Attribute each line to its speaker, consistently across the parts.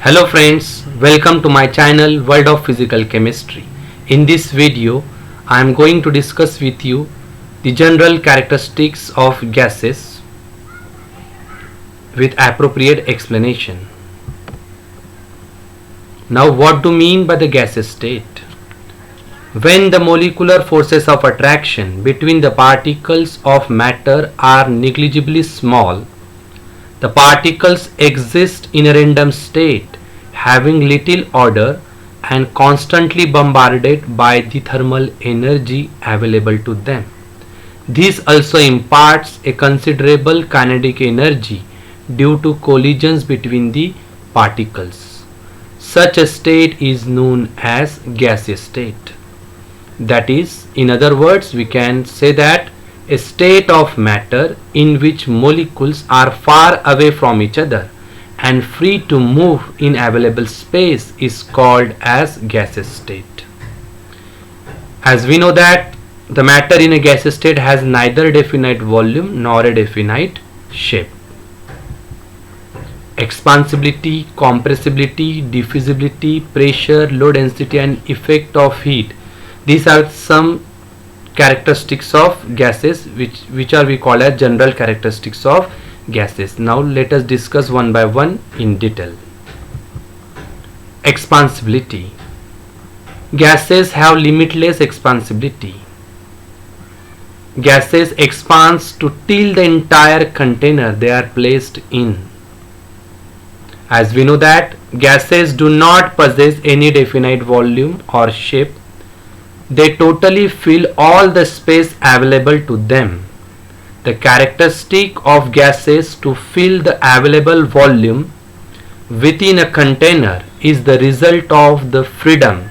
Speaker 1: Hello friends, welcome to my channel World of Physical Chemistry. In this video, I am going to discuss with you the general characteristics of gases with appropriate explanation. Now what do you mean by the gaseous state? When the molecular forces of attraction between the particles of matter are negligibly small, the particles exist in a random state, having little order and constantly bombarded by the thermal energy available to them. This also imparts a considerable kinetic energy due to collisions between the particles. Such a state is known as gaseous state. That is, in other words, we can say that a state of matter in which molecules are far away from each other and free to move in available space is called as gaseous state. As we know that the matter in a gaseous state has neither definite volume nor a definite shape. Expansibility, compressibility, diffusibility, pressure, low density and effect of heat. These are some characteristics of gases which we call as general characteristics of gases. Now let us discuss one by one in detail. Expansibility. Gases have limitless expansibility. Gases expand to till the entire container they are placed in. As we know that gases do not possess any definite volume or shape. They totally fill all the space available to them. The characteristic of gases to fill the available volume within a container is the result of the freedom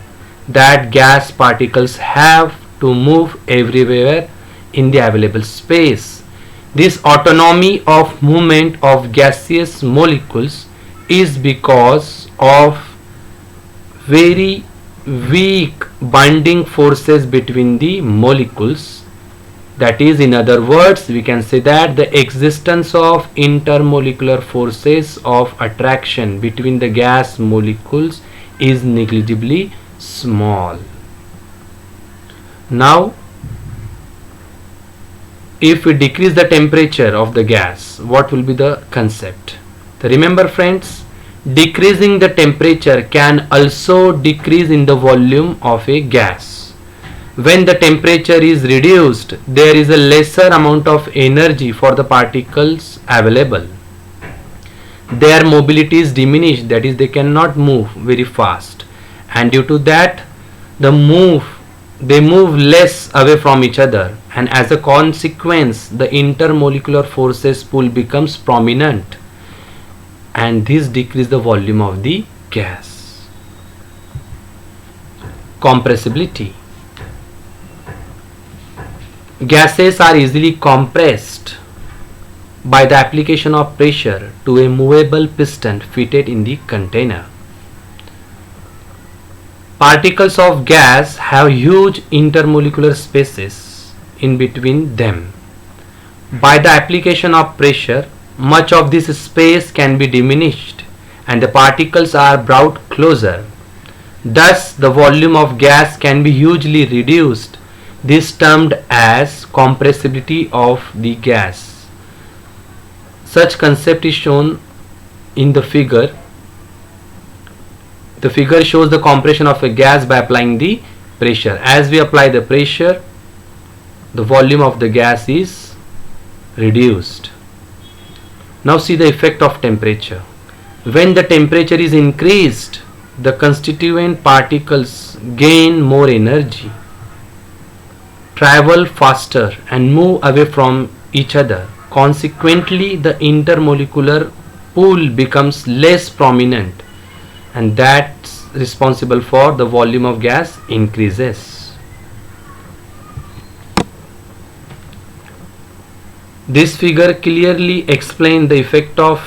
Speaker 1: that gas particles have to move everywhere in the available space. This autonomy of movement of gaseous molecules is because of very weak binding forces between the molecules. That is, in other words, we can say that the existence of intermolecular forces of attraction between the gas molecules is negligibly small. Now, if we decrease the temperature of the gas, what will be the concept? Remember friends, decreasing the temperature can also decrease in the volume of a gas. When the temperature is reduced, there is a lesser amount of energy for the particles available. Their mobility is diminished, that is, they cannot move very fast, and due to that they move less away from each other, and as a consequence the intermolecular forces pull becomes prominent, and this decreases the volume of the gas. Compressibility. Gases are easily compressed by the application of pressure to a movable piston fitted in the container. Particles of gas have huge intermolecular spaces in between them. By the application of pressure, much of this space can be diminished and the particles are brought closer. Thus, the volume of gas can be hugely reduced. This is termed as compressibility of the gas. Such concept is shown in the figure. The figure shows the compression of a gas by applying the pressure. As we apply the pressure, the volume of the gas is reduced. Now see the effect of temperature. When the temperature is increased, the constituent particles gain more energy, travel faster and move away from each other. Consequently, the intermolecular pull becomes less prominent, and that's responsible for the volume of gas increases. This figure clearly explains the effect of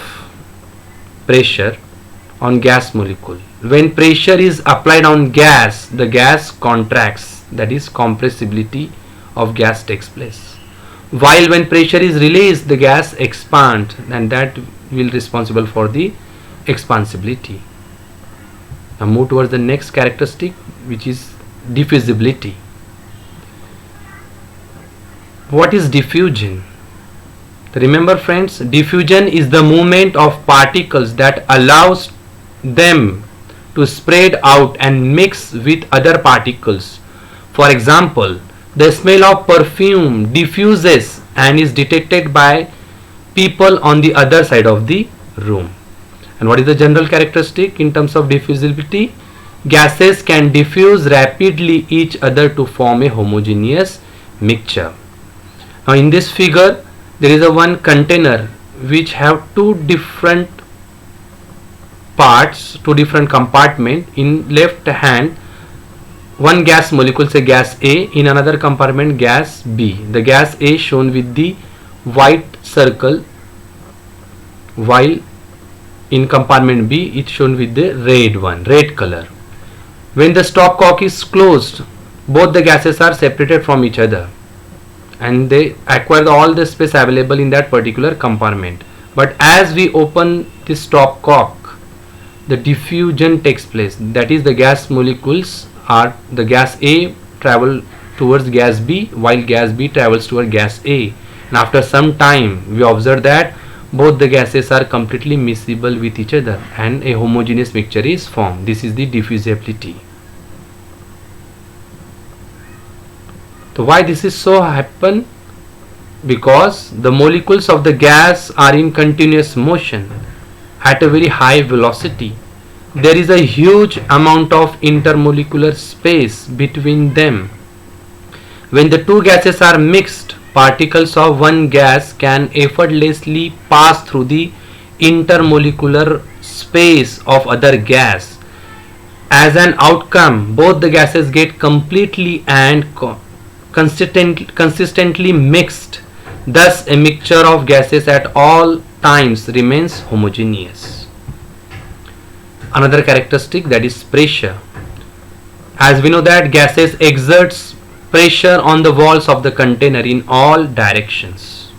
Speaker 1: pressure on gas molecule. When pressure is applied on gas, the gas contracts, that is, compressibility of gas takes place. While when pressure is released, the gas expands, and that will be responsible for the expansibility. Now move towards the next characteristic, which is diffusibility. What is diffusion? Remember friends, diffusion is the movement of particles that allows them to spread out and mix with other particles. For example, the smell of perfume diffuses and is detected by people on the other side of the room. And what is the general characteristic in terms of diffusibility? Gases can diffuse rapidly each other to form a homogeneous mixture. Now in this figure there is a one container which have two different parts, two different compartment. In left hand one gas molecule, say gas A, in another compartment gas B. The gas A shown with the white circle, while in compartment B it's shown with the red color. When the stopcock is closed, both the gases are separated from each other and they acquire all the space available in that particular compartment. But as we open the stopcock, the diffusion takes place. That is, the gas molecules are, the gas A travel towards gas B while gas B travels towards gas A. And after some time we observe that both the gases are completely miscible with each other and a homogeneous mixture is formed. This is the diffusibility. So why this is so happen? Because the molecules of the gas are in continuous motion at a very high velocity. There is a huge amount of intermolecular space between them. When the two gases are mixed, particles of one gas can effortlessly pass through the intermolecular space of other gas. As an outcome, both the gases get completely and consistently mixed. Thus, a mixture of gases at all times remains homogeneous. Another characteristic, that is pressure. As we know that gases exerts pressure on the walls of the container in all directions.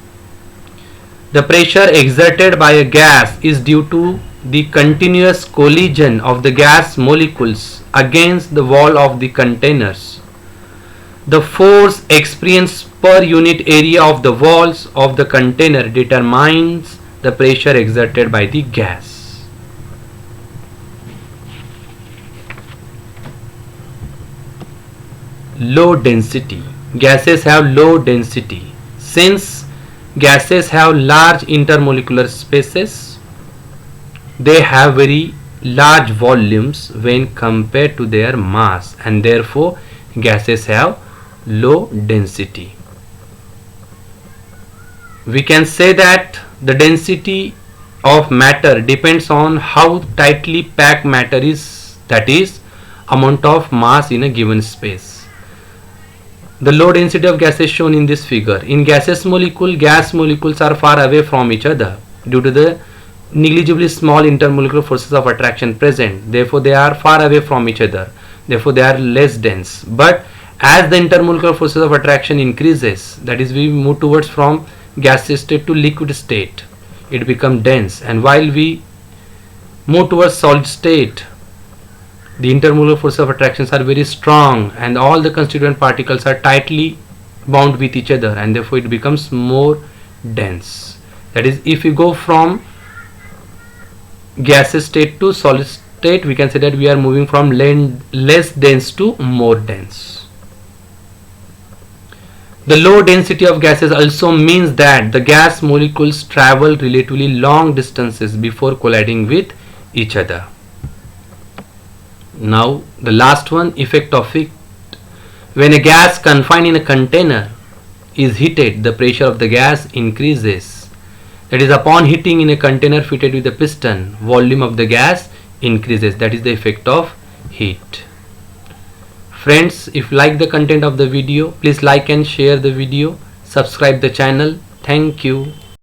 Speaker 1: The pressure exerted by a gas is due to the continuous collision of the gas molecules against the wall of the containers. The force experienced per unit area of the walls of the container determines the pressure exerted by the gas. Low density. Gases have low density. Since gases have large intermolecular spaces, they have very large volumes when compared to their mass, and therefore gases have low density. We can say that the density of matter depends on how tightly packed matter is, that is, amount of mass in a given space. The low density of gases shown in this figure. In gaseous molecule, gas molecules are far away from each other due to the negligibly small intermolecular forces of attraction present. Therefore, they are far away from each other. Therefore, they are less dense. But as the intermolecular forces of attraction increases, that is, we move towards from gaseous state to liquid state, it becomes dense. And while we move towards solid state, the intermolecular forces of attractions are very strong and all the constituent particles are tightly bound with each other, and therefore it becomes more dense. That is, if we go from gaseous state to solid state, we can say that we are moving from less dense to more dense. The low density of gases also means that the gas molecules travel relatively long distances before colliding with each other. Now the last one, effect of it. When a gas confined in a container is heated, the pressure of the gas increases. That is, upon heating in a container fitted with a piston, volume of the gas increases. That is the effect of heat. Friends, if you like the content of the video, please like and share the video. Subscribe the channel. Thank you.